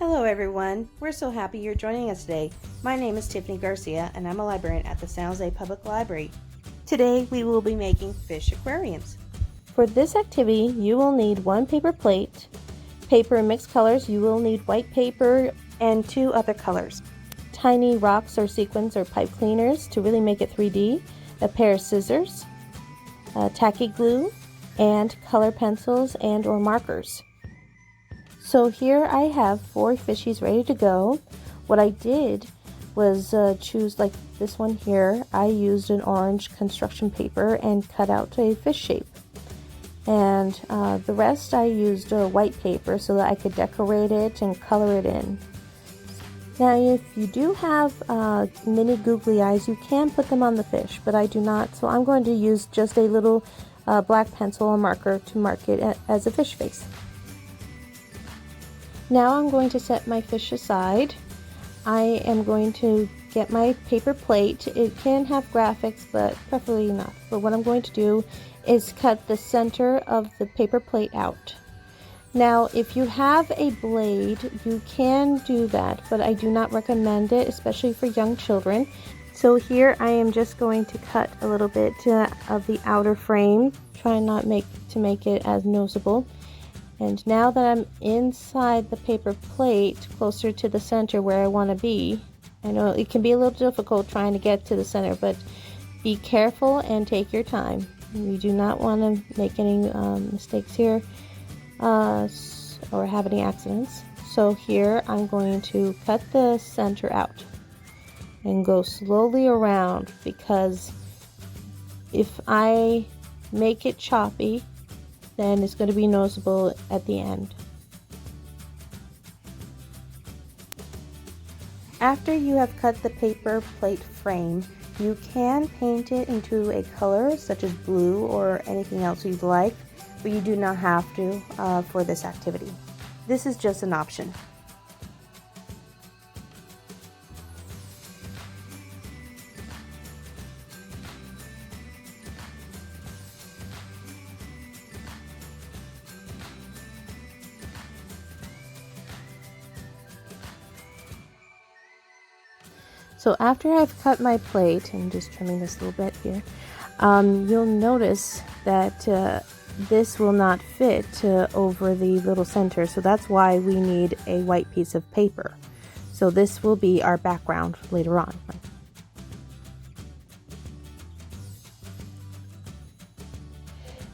Hello everyone, we're so happy you're joining us today. My name is Tiffany Garcia and I'm a librarian at the San Jose Public Library. Today we will be making fish aquariums. For this activity, you will need one paper plate, paper in mixed colors. You will need white paper And 2 other colors. tiny rocks or sequins or pipe cleaners to really make it 3D, a pair of scissors, tacky glue, and color pencils and or markers. So here I have 4 fishies ready to go. What I did was choose like this one here. I used an orange construction paper and cut out a fish shape. And the rest I used white paper so that I could decorate it and color it in. Now if you do have mini googly eyes, you can put them on the fish, but I do not, so I'm going to use just a little black pencil or marker to mark it as a fish face. Now I'm going to set my fish aside. I am going to get my paper plate. It can have graphics, but preferably not. But what I'm going to do is cut the center of the paper plate out. Now if you have a blade, you can do that, but I do not recommend it, especially for young children. So here I am just going to cut a little bit of the outer frame, try not to make it as noticeable. And now that I'm inside the paper plate, closer to the center where I want to be, I know it can be a little difficult trying to get to the center, but be careful and take your time. You do not want to make any mistakes here or have any accidents. So here I'm going to cut the center out and go slowly around, because if I make it choppy, then it's going to be noticeable at the end. After you have cut the paper plate frame, you can paint it into a color such as blue or anything else you'd like, but you do not have to for this activity. This is just an option. So after I've cut my plate, and just trimming this a little bit here, you'll notice that this will not fit over the little center, so that's why we need a white piece of paper. So this will be our background later on.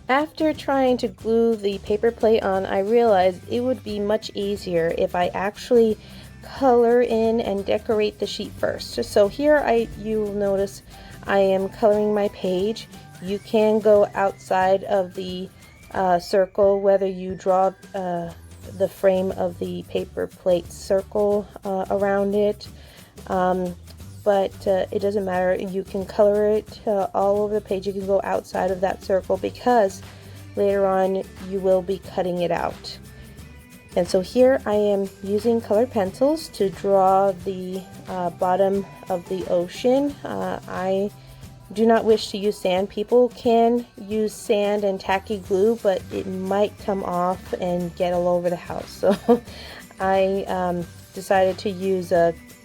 After trying to glue the paper plate on, I realized it would be much easier if I actually color in and decorate the sheet first. So here you will notice I am coloring my page. You can go outside of the circle, whether you draw the frame of the paper plate circle around it, but it doesn't matter. You can color it all over the page. You can go outside of that circle, because later on you will be cutting it out. And so here I am using colored pencils to draw the bottom of the ocean. I do not wish to use sand. People can use sand and tacky glue, but it might come off and get all over the house. So I decided to use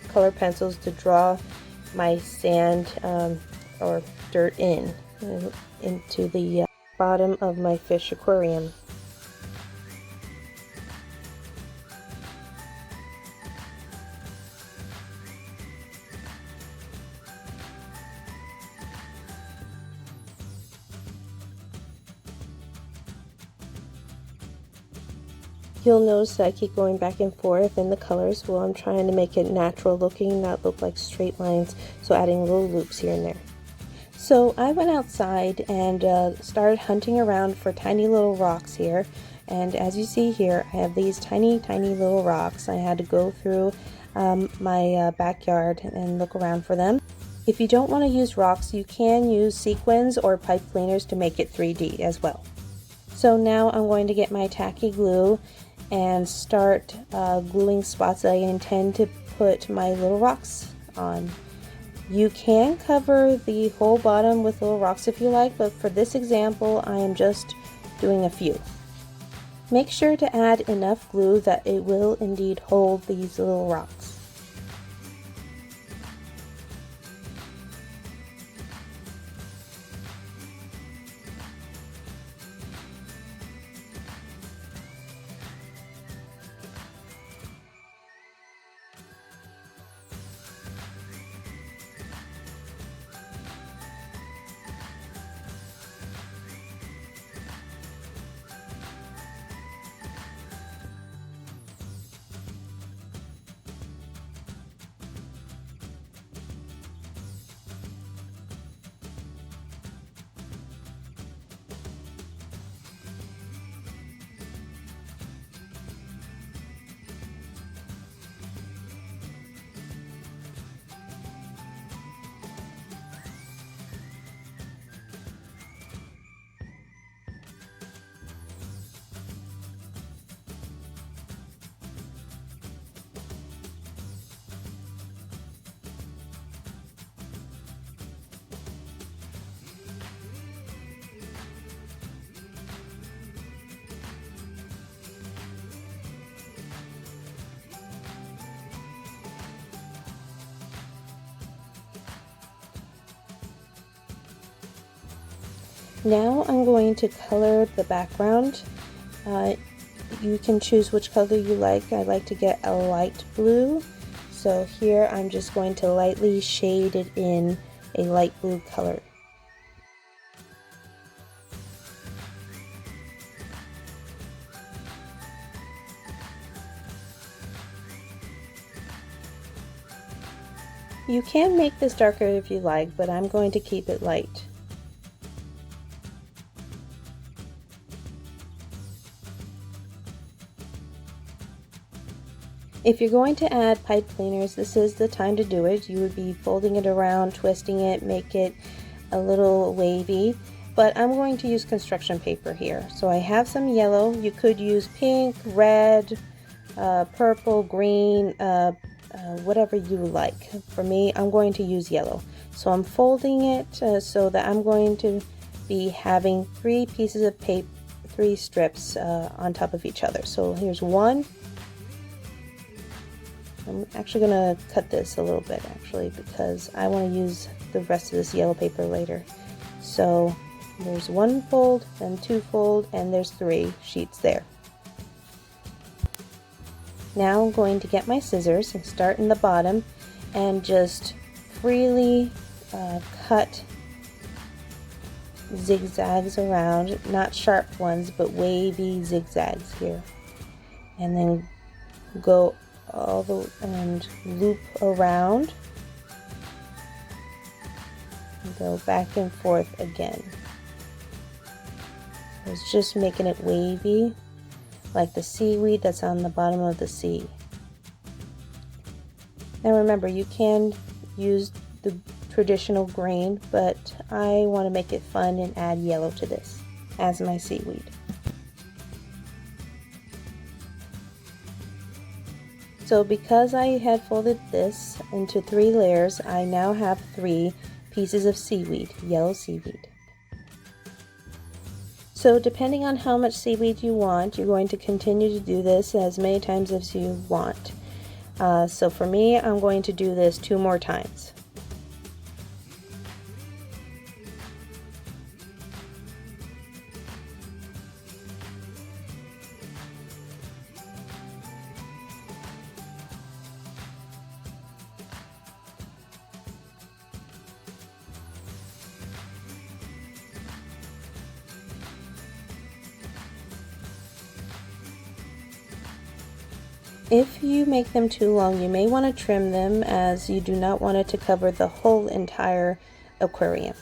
colored pencils to draw my sand or dirt into the bottom of my fish aquarium. You'll notice that I keep going back and forth in the colors while I'm trying to make it natural looking, not look like straight lines, so adding little loops here and there. So I went outside and started hunting around for tiny little rocks here, and as you see here, I have these tiny little rocks. I had to go through my backyard and look around for them. If you don't want to use rocks, you can use sequins or pipe cleaners to make it 3D as well. So now I'm going to get my tacky glue and start gluing spots that I intend to put my little rocks on. You can cover the whole bottom with little rocks if you like, but for this example I am just doing a few. Make sure to add enough glue that it will indeed hold these little rocks. Now I'm going to color the background. You can choose which color you like. I like to get a light blue. So here I'm just going to lightly shade it in a light blue color. You can make this darker if you like, but I'm going to keep it light. If you're going to add pipe cleaners, this is the time to do it. You would be folding it around, twisting it, make it a little wavy. But I'm going to use construction paper here. So I have some yellow. You could use pink, red, purple, green, whatever you like. For me, I'm going to use yellow. So I'm folding it so that I'm going to be having 3 pieces of paper, 3 strips on top of each other. So here's one. I'm actually going to cut this a little bit actually because I want to use the rest of this yellow paper later. So there's 1 fold, then 2 fold, and there's 3 sheets there. Now I'm going to get my scissors and start in the bottom and just freely cut zigzags around, not sharp ones, but wavy zigzags here. And then go all the and loop around and go back and forth again. So it's just making it wavy like the seaweed that's on the bottom of the sea. Now remember, you can use the traditional green, but I want to make it fun and add yellow to this as my seaweed. So because I had folded this into 3 layers, I now have 3 pieces of seaweed, yellow seaweed. So depending on how much seaweed you want, you're going to continue to do this as many times as you want. So for me, I'm going to do this 2 more times. If you make them too long, you may want to trim them as you do not want it to cover the whole entire aquarium.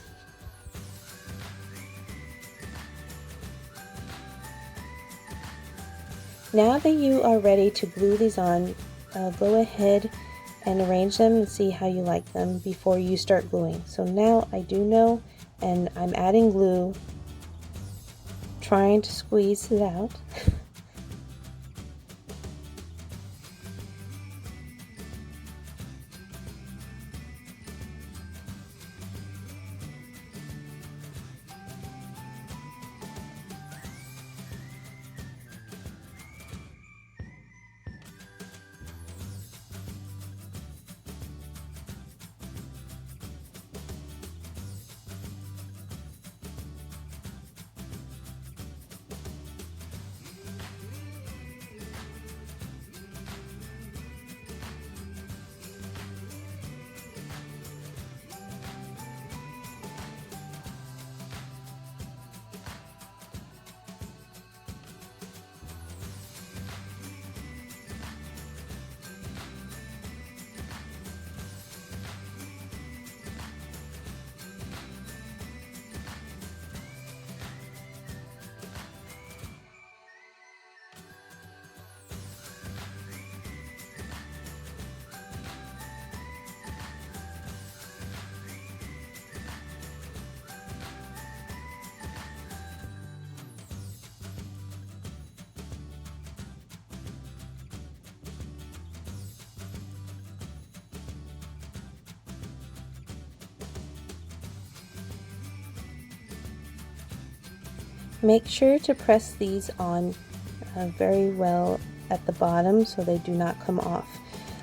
Now that you are ready to glue these on, go ahead and arrange them and see how you like them before you start gluing. So now I do know, and I'm adding glue, trying to squeeze it out. Make sure to press these on very well at the bottom so they do not come off.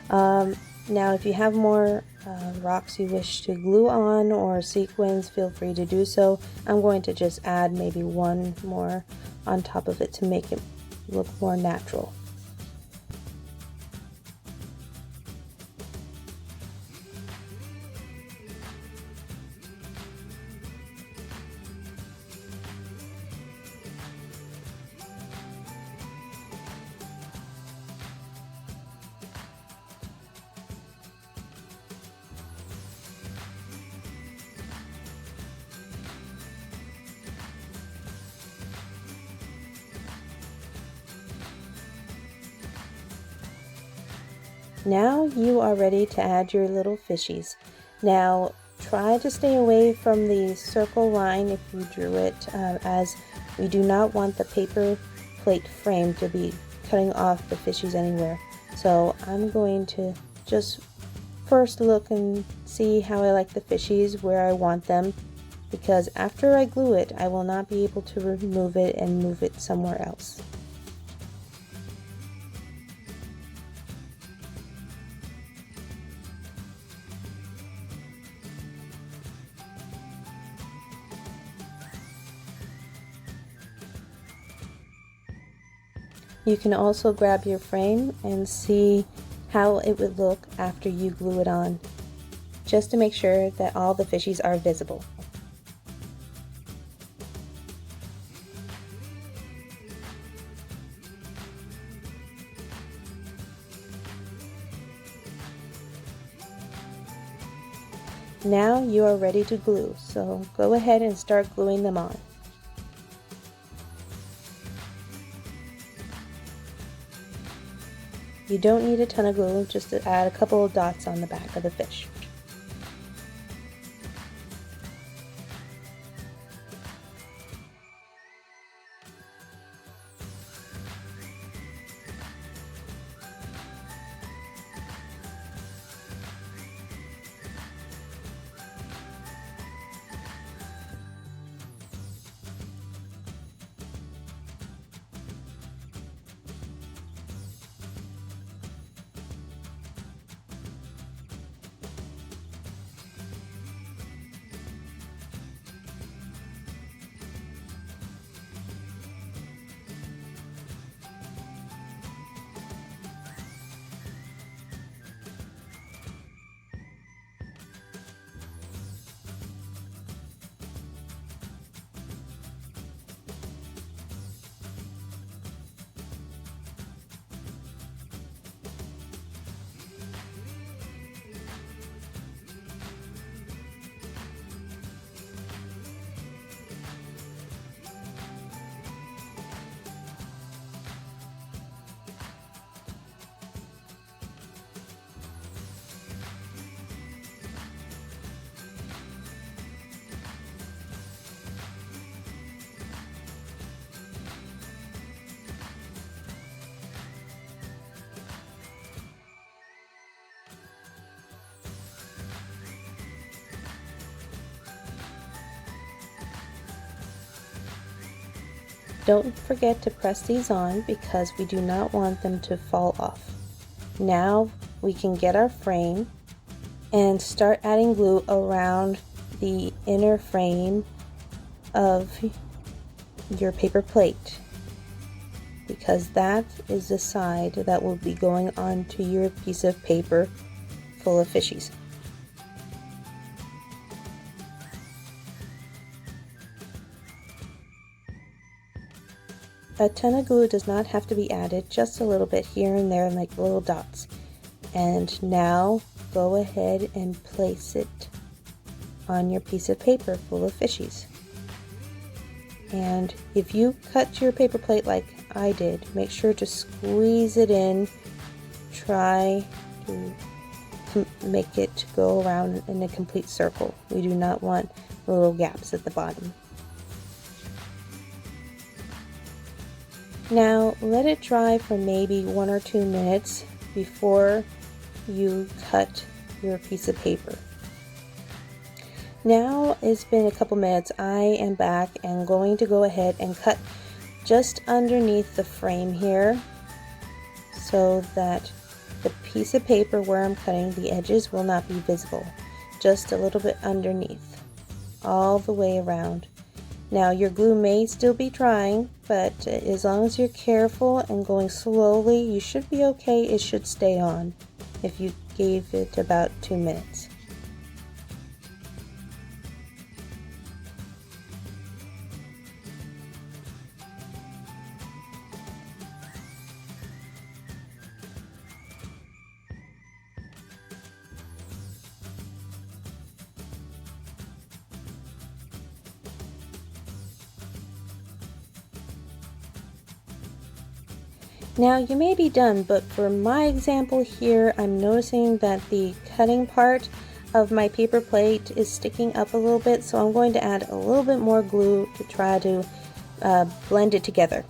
Now if you have more rocks you wish to glue on or sequins, feel free to do so. I'm going to just add maybe one more on top of it to make it look more natural. Now you are ready to add your little fishies. Now try to stay away from the circle line if you drew it, as we do not want the paper plate frame to be cutting off the fishies anywhere. So I'm going to just first look and see how I like the fishies, where I want them, because after I glue it I will not be able to remove it and move it somewhere else. You can also grab your frame and see how it would look after you glue it on, just to make sure that all the fishies are visible. Now you are ready to glue, so go ahead and start gluing them on. You don't need a ton of glue, just to add a couple of dots on the back of the fish. Don't forget to press these on because we do not want them to fall off. Now we can get our frame and start adding glue around the inner frame of your paper plate, because that is the side that will be going onto your piece of paper full of fishies. A ton of glue does not have to be added, just a little bit here and there, like little dots. And now go ahead and place it on your piece of paper full of fishies. And if you cut your paper plate like I did, make sure to squeeze it in. Try to make it go around in a complete circle. We do not want little gaps at the bottom. Now let it dry for maybe 1 or 2 minutes before you cut your piece of paper. Now it's been a couple minutes. I am back and going to go ahead and cut just underneath the frame here so that the piece of paper where I'm cutting the edges will not be visible. Just a little bit underneath, all the way around. Now your glue may still be drying, but as long as you're careful and going slowly, you should be okay. It should stay on if you gave it about 2 minutes. Now you may be done, but for my example here, I'm noticing that the cutting part of my paper plate is sticking up a little bit, so I'm going to add a little bit more glue to try to blend it together.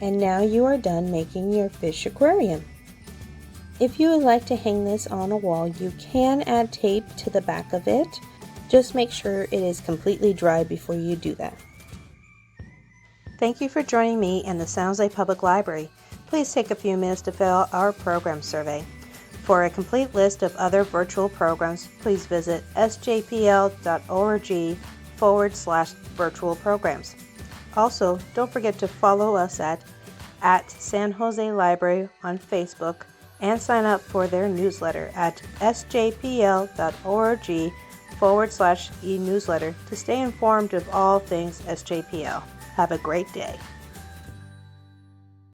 And now you are done making your fish aquarium. If you would like to hang this on a wall, you can add tape to the back of it. Just make sure it is completely dry before you do that. Thank you for joining me in the San Jose Public Library. Please take a few minutes to fill out our program survey. For a complete list of other virtual programs, please visit sjpl.org/virtual programs. Also, don't forget to follow us at San Jose Library on Facebook and sign up for their newsletter at sjpl.org/e-newsletter to stay informed of all things SJPL. Have a great day.